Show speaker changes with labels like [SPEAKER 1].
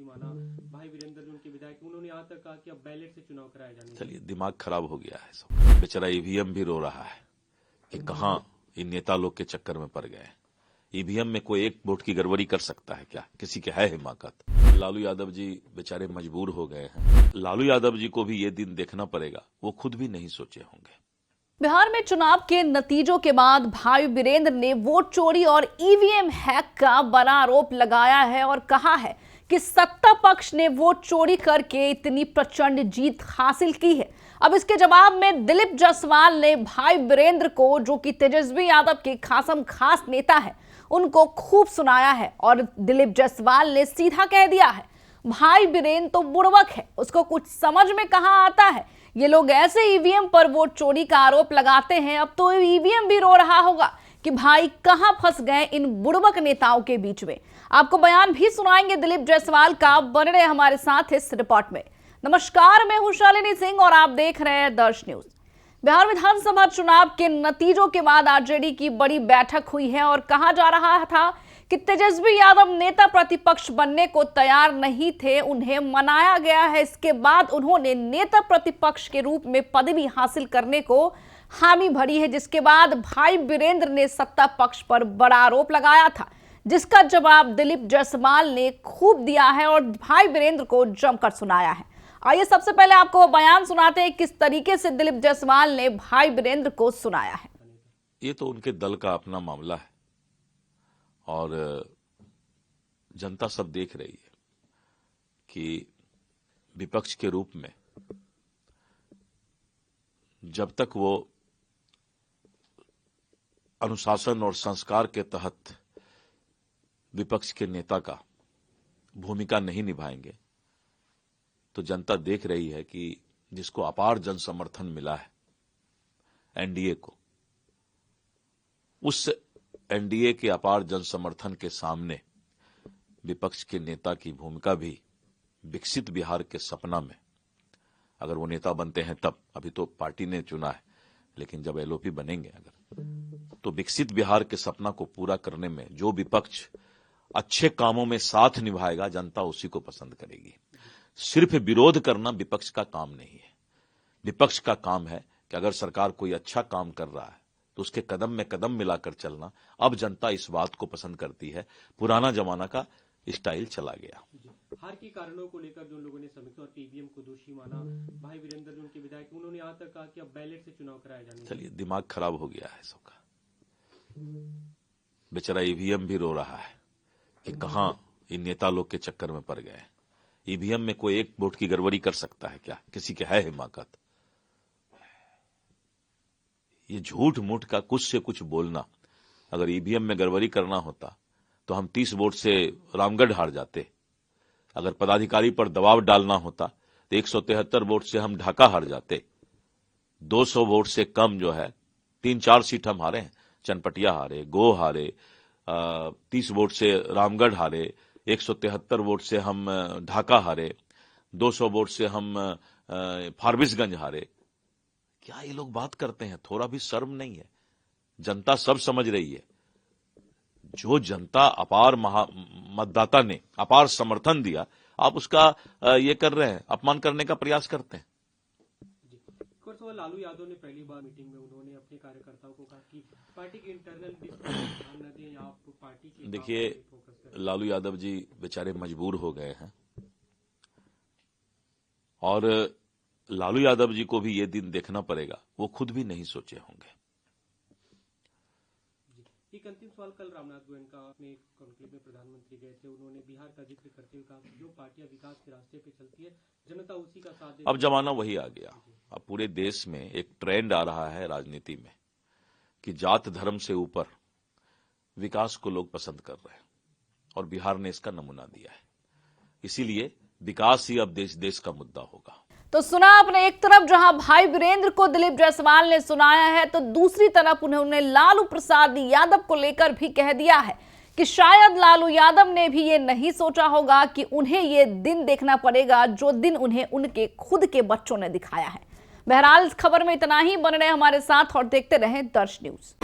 [SPEAKER 1] माना भाई वीरेंद्र जो उनके विधायक, उन्होंने यहाँ तक कहा कि अब बैलेट से चुनाव कराया जाने।
[SPEAKER 2] चलिए, दिमाग खराब हो गया है सब। बेचारा ईवीएम भी रो रहा है कि कहां इन नेता लोग के चक्कर में पड़ गए। ईवीएम में कोई एक वोट की गड़बड़ी कर सकता है क्या? किसी के है हिमाकत? लालू यादव जी बेचारे मजबूर हो गए हैं। लालू यादव जी को भी ये दिन देखना पड़ेगा, वो खुद भी नहीं सोचे होंगे।
[SPEAKER 3] बिहार में चुनाव के नतीजों के बाद भाई वीरेंद्र ने वोट चोरी और ईवीएम हैक का बड़ा आरोप लगाया है और कहा है कि सत्ता पक्ष ने वोट चोरी करके इतनी प्रचंड जीत हासिल की है। अब इसके जवाब में दिलीप जायसवाल ने भाई वीरेंद्र को, जो कि तेजस्वी यादव के खासम खास नेता है, उनको खूब सुनाया है और दिलीप जायसवाल ने सीधा कह दिया है, भाई वीरेंद्र तो बुड़बक है, उसको कुछ समझ में कहां आता है। ये लोग ऐसे ईवीएम पर वोट चोरी का आरोप लगाते हैं, अब तो ईवीएम भी रो रहा होगा कि भाई कहां फंस गए इन बुड़बक नेताओं के बीच में। आपको बयान भी सुनाएंगे दिलीप जायसवाल का, बन रहे हमारे साथ इस रिपोर्ट में। नमस्कार, मैं हूं शालिनी सिंह और आप देख रहे हैं दर्श न्यूज। बिहार विधानसभा चुनाव के नतीजों के बाद आरजेडी की बड़ी बैठक हुई है और कहा जा रहा था कि तेजस्वी यादव नेता प्रतिपक्ष बनने को तैयार नहीं थे, उन्हें मनाया गया है। इसके बाद उन्होंने नेता प्रतिपक्ष के रूप में पदवी हासिल करने को हामी भरी है, जिसके बाद भाई वीरेंद्र ने सत्ता पक्ष पर बड़ा आरोप लगाया था, जिसका जवाब दिलीप जायसवाल ने खूब दिया है और भाई वीरेंद्र को जमकर सुनाया है। आइए सबसे पहले आपको बयान सुनाते हैं किस तरीके से दिलीप जायसवाल ने भाई वीरेंद्र को सुनाया है।
[SPEAKER 2] ये तो उनके दल का अपना मामला है और जनता सब देख रही है कि विपक्ष के रूप में जब तक वो अनुशासन और संस्कार के तहत विपक्ष के नेता का भूमिका नहीं निभाएंगे, तो जनता देख रही है कि जिसको अपार जन समर्थन मिला है एनडीए को, उस एनडीए के अपार जन समर्थन के सामने विपक्ष के नेता की भूमिका भी विकसित बिहार के सपना में, अगर वो नेता बनते हैं तब, अभी तो पार्टी ने चुना है, लेकिन जब एलओपी बनेंगे अगर, तो विकसित बिहार के सपना को पूरा करने में जो विपक्ष अच्छे कामों में साथ निभाएगा, जनता उसी को पसंद करेगी। सिर्फ विरोध करना विपक्ष का काम नहीं है। विपक्ष का काम है कि अगर सरकार कोई अच्छा काम कर रहा है तो उसके कदम में कदम मिलाकर चलना। अब जनता इस बात को पसंद करती है, पुराना जमाना का स्टाइल चला गया।
[SPEAKER 1] हार के कारणों को लेकर जो लोगों ने समीक्षा और ईवीएम को दोषी माना, भाई वीरेंद्र जो उनके विधायक, उन्होंने यहाँ तक कहा कि अब बैलेट से चुनाव कराया जाने।
[SPEAKER 2] चलिए, दिमाग खराब हो गया है सबका। बेचारा ईवीएम भी रो रहा है कि कहां इन नेता लोग के चक्कर में पड़ गए। ईवीएम में कोई एक वोट की गड़बड़ी कर सकता है क्या? किसी के है हिमाकत? ये झूठ मूठ का कुछ से कुछ बोलना। अगर ईवीएम में गड़बड़ी करना होता तो हम 30 वोट से रामगढ़ हार जाते। अगर पदाधिकारी पर दबाव डालना होता तो 173 वोट से हम ढाका हार जाते। 200 वोट से कम जो है 3-4 सीट हम हारे हैं। चनपटिया हारे, गो हारे, 30 वोट से रामगढ़ हारे, 173 वोट से हम ढाका हारे, 200 वोट से हम फारबिसगंज हारे। क्या ये लोग बात करते हैं? थोड़ा भी शर्म नहीं है? जनता सब समझ रही है। जो जनता अपार मतदाता ने अपार समर्थन दिया, आप उसका ये कर रहे हैं, अपमान करने का प्रयास करते हैं।
[SPEAKER 1] लालू यादव ने पहली बार मीटिंग में उन्होंने अपने कार्यकर्ताओं को कहा कि पार्टी के इंटरनल ध्यान न दें, आप पार्टी के।
[SPEAKER 2] देखिए, लालू यादव जी बेचारे मजबूर हो गए हैं और लालू यादव जी को भी ये दिन देखना पड़ेगा, वो खुद भी नहीं सोचे होंगे।
[SPEAKER 1] एक अंतिम सवाल, कल रामनाथ गोयनका अपने कॉन्क्लेव में प्रधानमंत्री गए थे, उन्होंने बिहार का जिक्र करते हुए कहा जो पार्टियां विकास के रास्ते पे चलती है, जनता उसी का साथ देती है।
[SPEAKER 2] अब जमाना वही आ गया। अब पूरे देश में एक ट्रेंड आ रहा है राजनीति में कि जात धर्म से ऊपर विकास को लोग पसंद कर रहे हैं और बिहार ने इसका नमूना दिया है। इसीलिए विकास ही अब देश का मुद्दा होगा।
[SPEAKER 3] तो सुना आपने, एक तरफ जहां भाई वीरेंद्र को दिलीप जायसवाल ने सुनाया है, तो दूसरी तरफ उन्होंने लालू प्रसाद यादव को लेकर भी कह दिया है कि शायद लालू यादव ने भी ये नहीं सोचा होगा कि उन्हें ये दिन देखना पड़ेगा जो दिन उन्हें उनके खुद के बच्चों ने दिखाया है। बहरहाल इस खबर में इतना ही। बन रहे हमारे साथ और देखते रहें दर्श न्यूज।